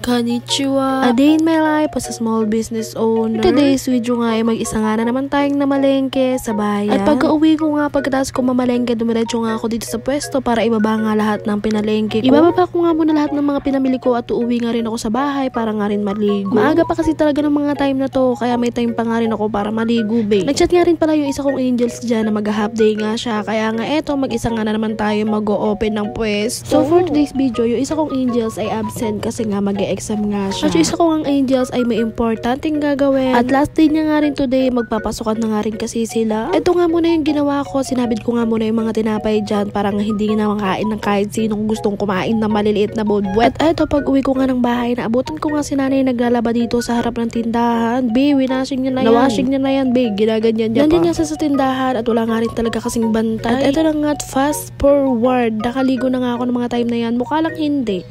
Konnichiwa! A day in my life as a small business owner. Today's video nga ay mag-isa nga na naman tayong namalengke sa bayan. At pagka-uwi ko nga, pagkatapos ko mamalengke, dumiretso nga ako dito sa pwesto para ibaba nga lahat ng pinalengke ko. Ibababa ko nga muna lahat ng mga pinamili ko at uuwi nga rin ako sa bahay para nga rin maligo. Maaga pa kasi talaga ng mga time na to, kaya may time pa nga rin ako para maligo, babe. Nag-chat nga rin pala yung isa kong angels dyan na mag-half day nga siya. Kaya nga eto, mag-isa nga na naman tayo mag-o-open ng pwesto. So for today's video, yung isa kong angels ay absent kasi nga mag-e-exam nga siya. At yung isa kong angels ay may importanteng gagawin. At last day niya nga rin today, magpapasukan na nga rin kasi sila. Ito nga muna yung ginawa ko, sinabit ko nga muna yung mga tinapay dyan para nga hindi na makain ng kahit sinong gustong kumain na maliliit na bodbwet. At eto, pag uwi ko nga ng bahay, naabutan ko nga si nanay naglalaba dito sa harap ng tindahan. Babe, winashing niya na yan. Nawashing niya na yan, babe. Ginaganyan niya pa. Nandiyan nga sa tindahan at wala nga rin talaga kasing bantay. At eto na nga, fast forward. Nakaligo na nga ako ng mga time na yan. Mukha lang hindi.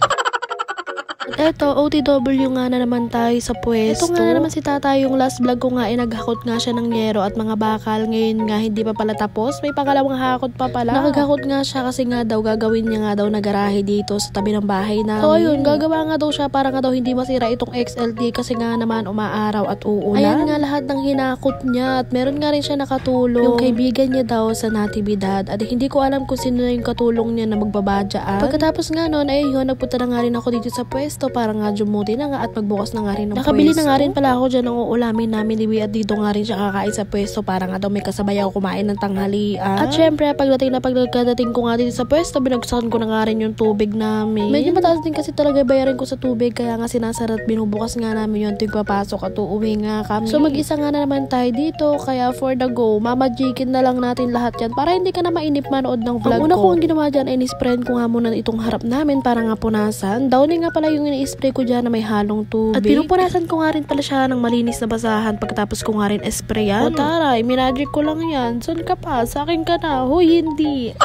At eto, OTW nga na naman tayo sa pwesto. Ito nga na naman si tatay, yung last vlog ko nga ay naghakot nga siya ng yero at mga bakal. Ngayon nga hindi pa pala tapos, may pangalawang hakot pa pala. Nakaghakot nga siya kasi nga daw gagawin niya nga daw na garahe dito sa tabi ng bahay namin. So ayun, gagawa nga daw siya para nga daw hindi masira itong XLT kasi nga naman umaaraw at uulan. Ayan nga lahat ng hinakot niya at meron nga rin siya nakatulong. Yung kaibigan niya daw sa Natividad at hindi ko alam kung sino na yung katulong niya na magbabadyaan. Pagkatapos nga nun, ayun, nagpunta na nga rin ako dito sa pwesto para nga jumuti na nga at magbukas na nga rin ng nakabili pwesto. Na nga rin pala ako dyan ng uulamin namin ni at dito nga rin siya kakain sa pwesto para nga daw may kasabay ako kumain ng tanghalian. At syempre, pagdating ko nga dito sa pwesto, binagsakan ko na nga rin yung tubig namin. Medyo mataas din kasi talaga bayarin ko sa tubig kaya nga sinasara at binubukas nga namin yung tuwing papasok at uuwi nga kami. So mag-isa nga na naman tayo dito kaya for the go, mamajikin na lang natin lahat yan para hindi ka na mainip manood ng vlog ko. Ang una ko ang ginawa dyan ay nisprayan ko nga muna itong harap namin para nga punasan. Downy nga pala yung ini-spray ko dyan na may halong tubig. At pinupunasan ko nga rin pala siya ng malinis na basahan pagkatapos ko nga rin sprayan. O taray, minagic ko lang yan. Saan ka pa? Sa akin ka na. Huy, hindi.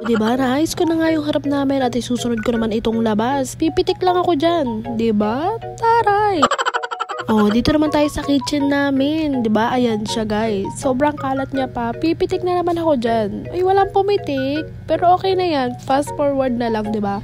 Diba, naayos ko na nga yung harap namin at isusunod ko naman itong labas. Pipitik lang ako dyan. Diba? Taray. Oh, dito naman tayo sa kitchen namin. Diba? Ayan siya, guys. Sobrang kalat niya pa. Pipitik na naman ako dyan. Ay, walang pumitik. Pero okay na yan. Fast forward na lang, diba?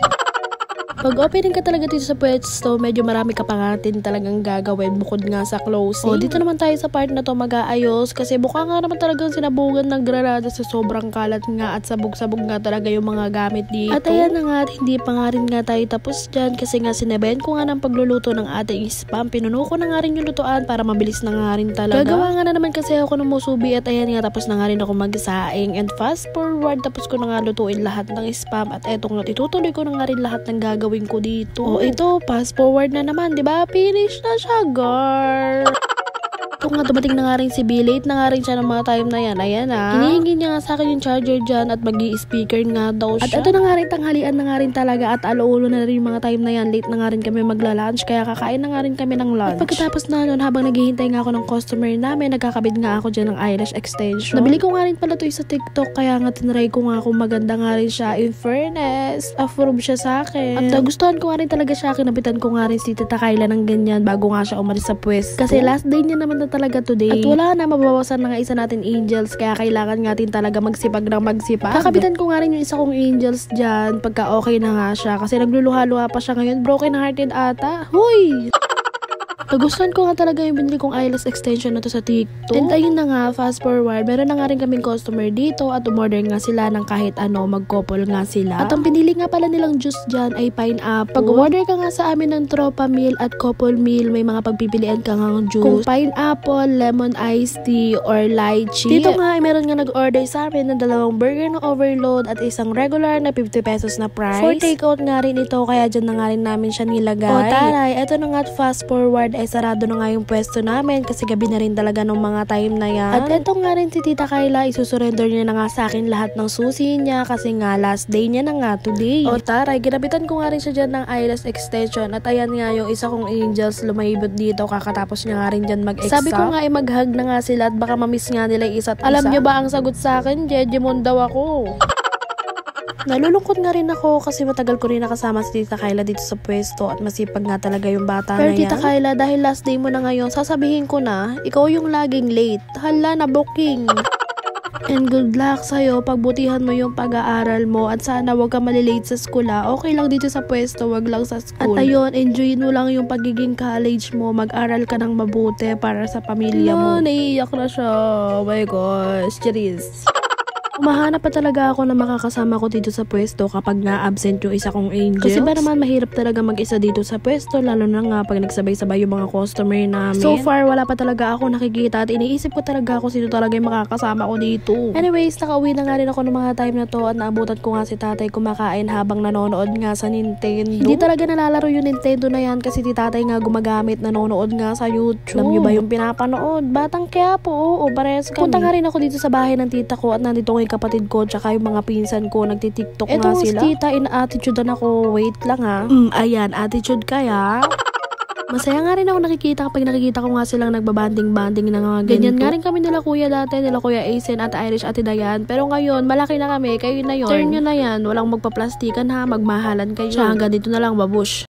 Pag opening ka talaga dito sa pwesto, medyo marami ka pa natin talagang gagawin bukod nga sa closing. O, dito naman tayo sa part na to mag-aayos kasi buka nga naman talagang sinabugan ng granada sa sobrang kalat nga at sabog-sabog nga talaga yung mga gamit dito. At ayan na nga, hindi pa nga rin nga tayo tapos dyan kasi nga sinabayan ko nga ng pagluluto ng ating spam. Pinuno ko na nga rin yung lutuan para mabilis na nga rin talaga. Gagawa nga na naman kasi ako ng musubi at ayan nga tapos na nga rin ako magsaing and fast forward tapos ko na nga lutuin lahat ng spam at etong itutuloy ko na nga rin lahat ng gagawin ko dito. Oh, ito, fast forward na naman, 'di ba? Finish na siya, girl. Ito nga, dumating na nga rin si B. Late na nga rin siya ng mga time na yan. Ayan ah. Hinihingi niya nga sa akin yung charger dyan at mag-i-speaker nga daw siya. At ito na nga rin, tanghalian na nga rin talaga at alo-ulo na rin yung mga time na yan. Late na nga rin kami magla-lunch kaya kakain na nga rin kami ng lunch. At pagkatapos na nun, habang naghihintay nga ako ng customer namin, nagkakabit nga ako dyan ng eyelash extension. Nabili ko nga rin pala to sa TikTok kaya nga tinry ko nga kung maganda nga rin siya. In fairness, approve siya sa akin. At nagustuhan ko nga rin talaga siya. Kinabitan ko nga rin si Tita Kyla ng ganyan bago nga siya umalis sa pwesto. Kasi last day niya naman talaga today. At wala na, mababawasan na nga isa natin angels kaya kailangan natin talaga magsipag ng magsipag. Kakabitan ko nga rin yung isa kong angels dyan pagka okay na nga siya kasi nagluluha-luha pa siya ngayon. Broken hearted ata. Huy! Nagustuhan ko nga talaga yung binili kong eyelash extension na to sa TikTok. And ayun na nga, fast forward, meron na nga rin kaming customer dito at umorder nga sila ng kahit ano, mag-couple nga sila. At ang pinili nga pala nilang juice dyan ay pineapple. Pag umorder ka nga sa amin ng tropa meal at couple meal, may mga pagpipilian ka nga ng juice. Kung pineapple, lemon iced tea, or lychee. Dito nga, meron nga nag-order sa amin ng 2 burger na overload at isang regular na 50 pesos na price. For takeout nga rin ito, kaya dyan na nga rin namin siya nilagay. O taray, eto na nga, fast forward, ay sarado na nga yung pwesto namin kasi gabi na rin talaga nung mga time na yan. At eto nga rin si Tita Kyla, isusurrender niya na nga sa akin lahat ng susi niya kasi nga last day niya na nga today. O taray, ginabitan ko nga rin siya dyan ng eyelash extension at ayan nga yung isa kong angels lumaibot dito kakatapos niya nga rin dyan mag-exam. Sabi ko nga mag-hug na nga sila at baka mamiss nga nila isa't isa. Alam niyo ba ang sagot sa akin? Jejemon daw ako. Nalulungkot nga rin ako kasi matagal ko rin nakasama si Tita Kyla dito sa pwesto at masipag nga talaga yung bata na yan. Pero Tita Kyla, dahil last day mo na ngayon, sasabihin ko na, ikaw yung laging late. Hala na booking. And good luck sa'yo, pagbutihan mo yung pag-aaral mo at sana wag ka malilate sa school ha. Okay lang dito sa pwesto, wag lang sa school. At ayun, enjoyin mo lang yung pagiging college mo, mag-aral ka ng mabuti para sa pamilya mo. Naiiyak na siya. Oh my gosh, Charis. Umahanap pa talaga ako na makakasama ko dito sa pwesto kapag na-absent yung isa kong angels. Kasi ba naman mahirap talaga mag-isa dito sa pwesto, lalo na nga pag nagsabay-sabay yung mga customer namin. So far, wala pa talaga ako nakikita at iniisip ko talaga kung sino talaga yung makakasama ko dito. Anyways, nakauwi na nga rin ako ng mga time na to at naabutan ko nga si tatay kumakain habang nanonood nga sa Nintendo. Hindi talaga nalalaro yung Nintendo na yan kasi si tatay nga gumagamit, nanonood nga sa YouTube. Alam nyo ba yung pinapanood? Batang Quiapo, o parehas kami. Punta nga rin ako dito sa bahay ng tita ko at nandito ko yung kapatid ko tsaka yung mga pinsan ko, nagtitiktok nga sila. Eto tita, in-attitude na ako. Wait lang ha. Ayan, attitude kaya. Masaya nga rin ako nakikita kapag nakikita ko nga silang nagbabanding-banding na nga ganyan. Nga rin kami nila kuya dati, nila kuya Aisen at Irish Ate Dayan. Pero ngayon, malaki na kami, kayo na yon. Turn nyo na yan, walang magpaplastikan ha, magmahalan kayo. Siya hanggang dito na lang, babush.